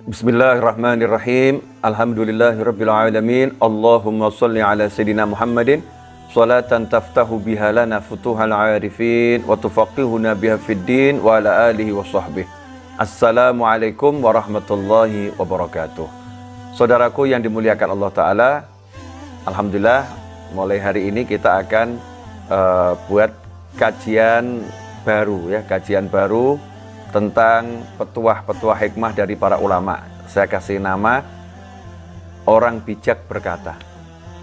Bismillahirrahmanirrahim. Alhamdulillahirabbil alamin. Allahumma shalli ala sayidina Muhammadin salatan taftahu biha lana futuhal arifin wa tufaqihuna biha fid din wa ala alihi wa sahbihi. Assalamualaikum warahmatullahi wabarakatuh. Saudaraku yang dimuliakan Allah Ta'ala, alhamdulillah mulai hari ini kita akan buat kajian baru tentang petuah-petuah hikmah dari para ulama. Saya kasih nama Orang Bijak Berkata.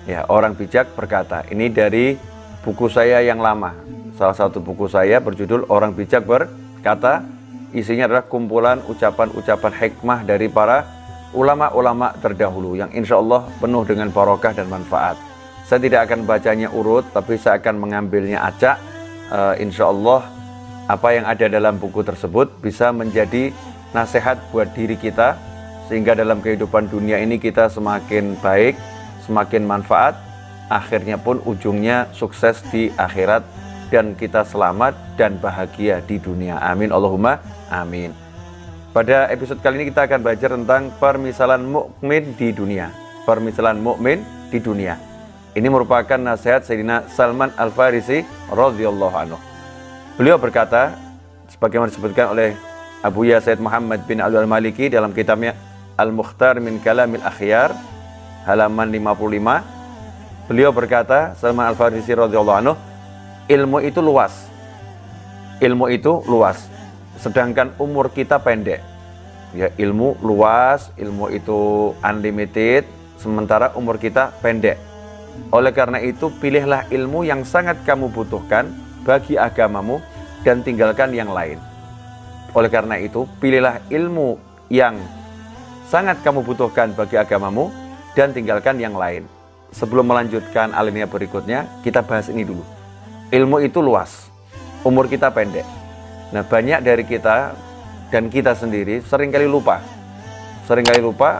Ya, Orang Bijak Berkata. Ini dari buku saya yang lama. Salah satu buku saya berjudul Orang Bijak Berkata. Isinya adalah kumpulan ucapan-ucapan hikmah dari para ulama-ulama terdahulu yang insya Allah penuh dengan barokah dan manfaat. Saya tidak akan bacanya urut, tapi saya akan mengambilnya acak. Insya Allah apa yang ada dalam buku tersebut bisa menjadi nasihat buat diri kita, sehingga dalam kehidupan dunia ini kita semakin baik, semakin manfaat, akhirnya pun ujungnya sukses di akhirat, dan kita selamat dan bahagia di dunia. Amin Allahumma amin. Pada episode kali ini kita akan belajar tentang permisalan mukmin di dunia. Permisalan mukmin di dunia. Ini merupakan nasihat Sayyidina Salman Al-Farisi radhiyallahu anhu. Beliau berkata, sebagaimana disebutkan oleh Abu Ya Said Muhammad bin Abdul Maliki dalam kitabnya Al-Mukhtar min Kalamil Akhyar, halaman 55. Beliau berkata, Salman Al-Farisi radhiyallahu anhu, ilmu itu luas. Ilmu itu luas, sedangkan umur kita pendek. Ya, ilmu luas, ilmu itu unlimited, sementara umur kita pendek. Oleh karena itu, pilihlah ilmu yang sangat kamu butuhkan bagi agamamu dan tinggalkan yang lain. Oleh karena itu, pilihlah ilmu yang sangat kamu butuhkan bagi agamamu dan tinggalkan yang lain. Sebelum melanjutkan alinea berikutnya, kita bahas ini dulu. Ilmu itu luas, umur kita pendek. Nah, banyak dari kita dan kita sendiri seringkali lupa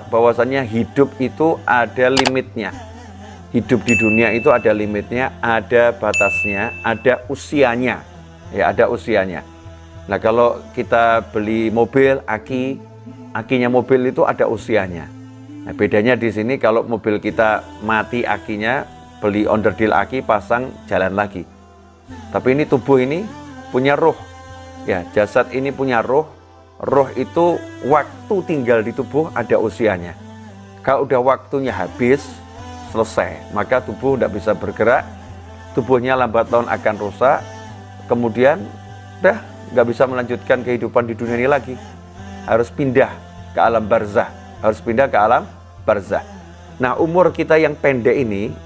bahwasannya hidup itu ada limitnya. Hidup di dunia itu ada limitnya, ada batasnya, ada usianya. Ya, ada usianya. Nah, kalau kita beli mobil, akinya mobil itu ada usianya. Nah, bedanya di sini kalau mobil kita mati akinya, beli onderdil aki, pasang, jalan lagi. Tapi ini tubuh ini punya ruh. Ya, jasad ini punya ruh. Ruh itu waktu tinggal di tubuh ada usianya. Kalau udah waktunya habis, selesai, maka tubuh tidak bisa bergerak, tubuhnya lambat laun akan rusak, kemudian nggak bisa melanjutkan kehidupan di dunia ini lagi, harus pindah ke alam barzah, Nah, umur kita yang pendek ini,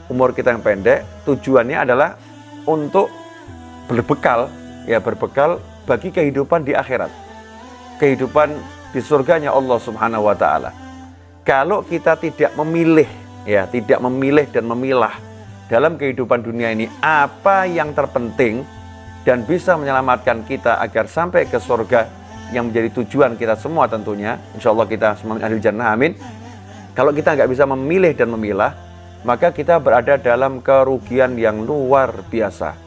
tujuannya adalah untuk berbekal bagi kehidupan di akhirat, kehidupan di surganya Allah Subhanahu wa Ta'ala. Kalau kita tidak memilih dan memilah dalam kehidupan dunia ini apa yang terpenting dan bisa menyelamatkan kita agar sampai ke surga yang menjadi tujuan kita semua tentunya, insya Allah kita semua ahli jannah, amin. Kalau kita nggak bisa memilih dan memilah, maka kita berada dalam kerugian yang luar biasa.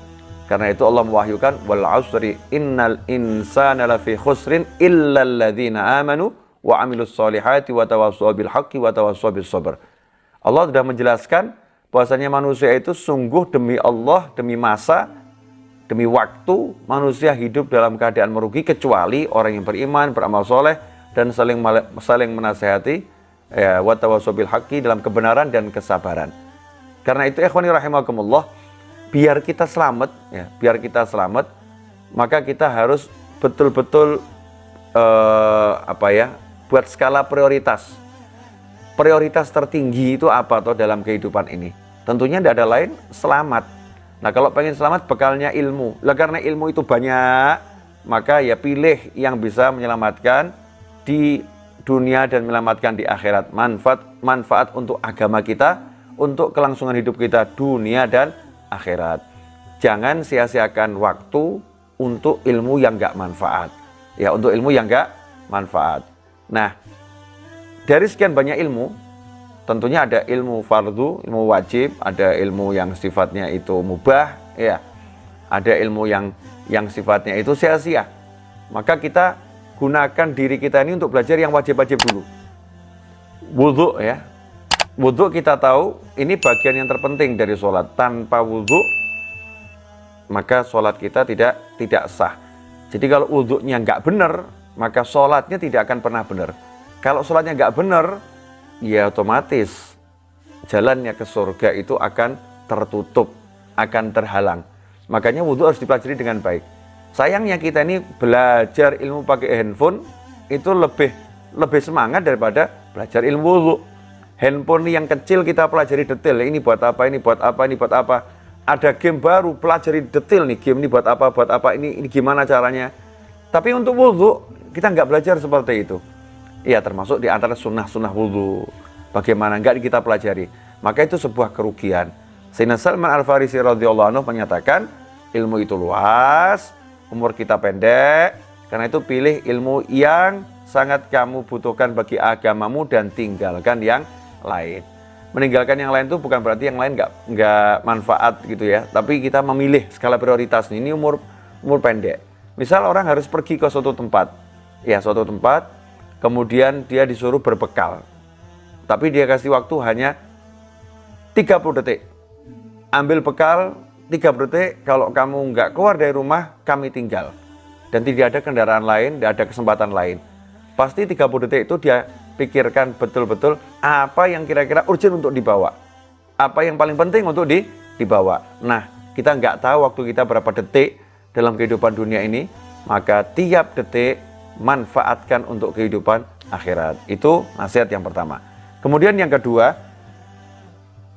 Karena itu Allah mewahyukan, wal asri innal insana lafi khusrin illal ladzina amanu wa amilus solihati wa tawassaw bil haqqi wa tawassaw bis sabr. Allah sudah menjelaskan bahwasanya manusia itu sungguh demi Allah, demi masa, demi waktu, manusia hidup dalam keadaan merugi kecuali orang yang beriman, beramal soleh, dan saling menasihati, wa tawassaw bil haqqi, dalam kebenaran dan kesabaran. Karena itu ikhwani rahimakumullah, biar kita selamat, maka kita harus betul-betul buat skala prioritas. Prioritas tertinggi itu apa dalam kehidupan ini? Tentunya tidak ada lain, selamat. Nah, kalau pengen selamat, bekalnya ilmu. Karena ilmu itu banyak, maka ya pilih yang bisa menyelamatkan di dunia dan menyelamatkan di akhirat. Manfaat untuk agama kita, untuk kelangsungan hidup kita dunia dan akhirat. Jangan sia-siakan waktu untuk ilmu yang nggak manfaat. Ya, untuk ilmu yang nggak manfaat. Nah, dari sekian banyak ilmu, tentunya ada ilmu fardu, ilmu wajib, ada ilmu yang sifatnya itu mubah, ya. Ada ilmu yang sifatnya itu sia-sia. Maka kita gunakan diri kita ini untuk belajar yang wajib-wajib dulu. Wudhu ya. Wudhu kita tahu ini bagian yang terpenting dari sholat. Tanpa wudhu maka sholat kita tidak sah. Jadi kalau wudhunya nggak benar, maka sholatnya tidak akan pernah benar. Kalau sholatnya nggak benar, ya otomatis jalannya ke surga itu akan tertutup, akan terhalang. Makanya wudhu harus dipelajari dengan baik. Sayangnya kita ini belajar ilmu pakai handphone itu lebih semangat daripada belajar ilmu wudhu. Handphone yang kecil kita pelajari detail, ini buat apa, ini buat apa, ini buat apa. Ada game baru, pelajari detail nih, game ini buat apa, ini gimana caranya. Tapi untuk wudhu, kita nggak belajar seperti itu. Iya, termasuk di antara sunnah-sunnah wudhu. Bagaimana nggak kita pelajari. Maka itu sebuah kerugian. Sayyidina Salman Al-Farisi radhiyallahu anhu menyatakan, ilmu itu luas, umur kita pendek, karena itu pilih ilmu yang sangat kamu butuhkan bagi agamamu dan tinggalkan yang lain. Meninggalkan yang lain itu bukan berarti yang lain nggak manfaat gitu ya, tapi kita memilih skala prioritas. Ini umur pendek. Misal orang harus pergi ke suatu tempat, kemudian dia disuruh berbekal, tapi dia kasih waktu hanya 30 detik. Ambil bekal 30 detik, kalau kamu nggak keluar dari rumah, kami tinggal. Dan tidak ada kendaraan lain, tidak ada kesempatan lain. Pasti 30 detik itu dia pikirkan betul-betul apa yang kira-kira urgent untuk dibawa. Apa yang paling penting untuk dibawa. Nah, kita nggak tahu waktu kita berapa detik dalam kehidupan dunia ini, maka tiap detik manfaatkan untuk kehidupan akhirat. Itu nasihat yang pertama. Kemudian yang kedua,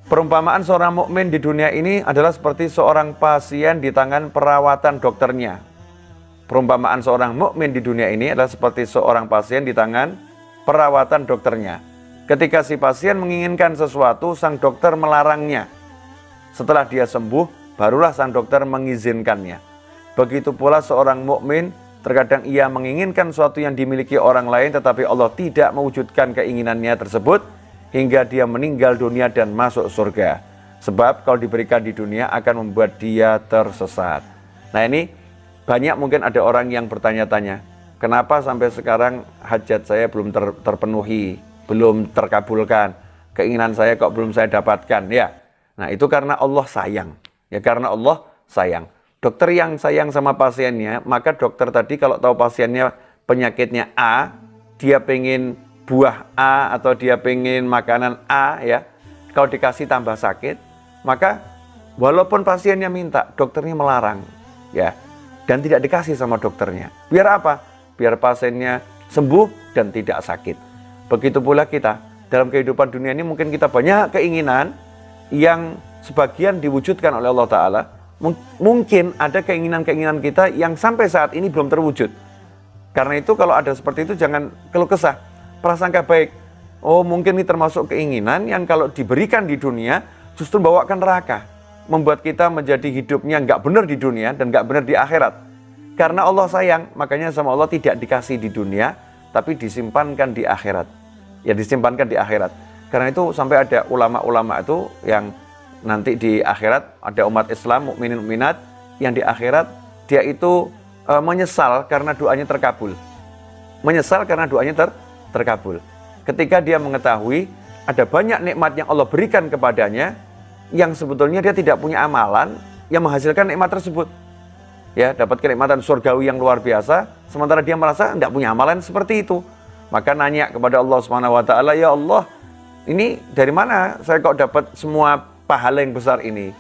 perumpamaan seorang mukmin di dunia ini adalah seperti seorang pasien di tangan perawatan dokternya. Perumpamaan seorang mukmin di dunia ini adalah seperti seorang pasien di tangan perawatan dokternya. Ketika si pasien menginginkan sesuatu, sang dokter melarangnya. Setelah dia sembuh, barulah sang dokter mengizinkannya. Begitu pula seorang mukmin, terkadang ia menginginkan sesuatu yang dimiliki orang lain, tetapi Allah tidak mewujudkan keinginannya tersebut hingga dia meninggal dunia dan masuk surga. Sebab kalau diberikan di dunia akan membuat dia tersesat. Nah, ini banyak mungkin ada orang yang bertanya-tanya, kenapa sampai sekarang hajat saya belum terpenuhi, belum terkabulkan, keinginan saya kok belum saya dapatkan, ya. Nah, itu karena Allah sayang. Ya, karena Allah sayang. Dokter yang sayang sama pasiennya, maka dokter tadi kalau tahu pasiennya penyakitnya A, dia pengen buah A atau dia pengen makanan A, ya. Kalau dikasih tambah sakit, maka walaupun pasiennya minta, dokternya melarang, ya. Dan tidak dikasih sama dokternya. Biar apa? Biar pasiennya sembuh dan tidak sakit. Begitu pula kita. Dalam kehidupan dunia ini mungkin kita banyak keinginan yang sebagian diwujudkan oleh Allah Ta'ala. Mungkin ada keinginan-keinginan kita yang sampai saat ini belum terwujud. Karena itu kalau ada seperti itu jangan keluh kesah. Prasangka baik. Oh, mungkin ini termasuk keinginan yang kalau diberikan di dunia justru bawa ke neraka. Membuat kita menjadi hidupnya nggak benar di dunia dan nggak benar di akhirat. Karena Allah sayang, makanya sama Allah tidak dikasih di dunia, tapi disimpankan di akhirat. Ya, disimpankan di akhirat. Karena itu sampai ada ulama-ulama itu yang nanti di akhirat ada umat Islam, mukminin mukminat yang di akhirat dia itu menyesal karena doanya terkabul. Menyesal karena doanya terkabul. Ketika dia mengetahui ada banyak nikmat yang Allah berikan kepadanya, yang sebetulnya dia tidak punya amalan yang menghasilkan nikmat tersebut. Ya, dapat kenikmatan surgawi yang luar biasa, sementara dia merasa tidak punya amalan seperti itu. Maka nanya kepada Allah Subhanahu wa taala, "Ya Allah, ini dari mana saya kok dapat semua pahala yang besar ini?"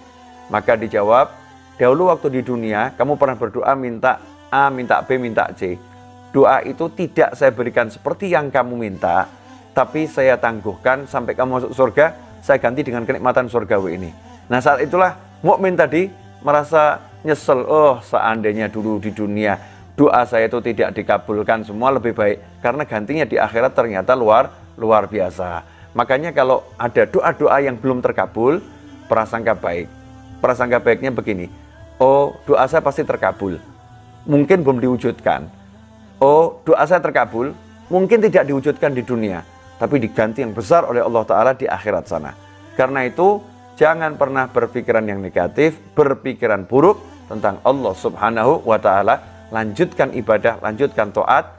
Maka dijawab, "Dahulu waktu di dunia kamu pernah berdoa minta A, minta B, minta C. Doa itu tidak saya berikan seperti yang kamu minta, tapi saya tangguhkan sampai kamu masuk surga, saya ganti dengan kenikmatan surgawi ini." Nah, saat itulah mukmin tadi merasa nyesel, oh seandainya dulu di dunia doa saya itu tidak dikabulkan, semua lebih baik karena gantinya di akhirat ternyata luar biasa. Makanya kalau ada doa-doa yang belum terkabul, prasangka baik. Prasangka baiknya begini, oh doa saya pasti terkabul, mungkin belum diwujudkan. Oh doa saya terkabul, mungkin tidak diwujudkan di dunia, tapi diganti yang besar oleh Allah Ta'ala di akhirat sana. Karena itu jangan pernah berpikiran yang negatif, berpikiran buruk tentang Allah Subhanahu wa Ta'ala. Lanjutkan ibadah, lanjutkan taat,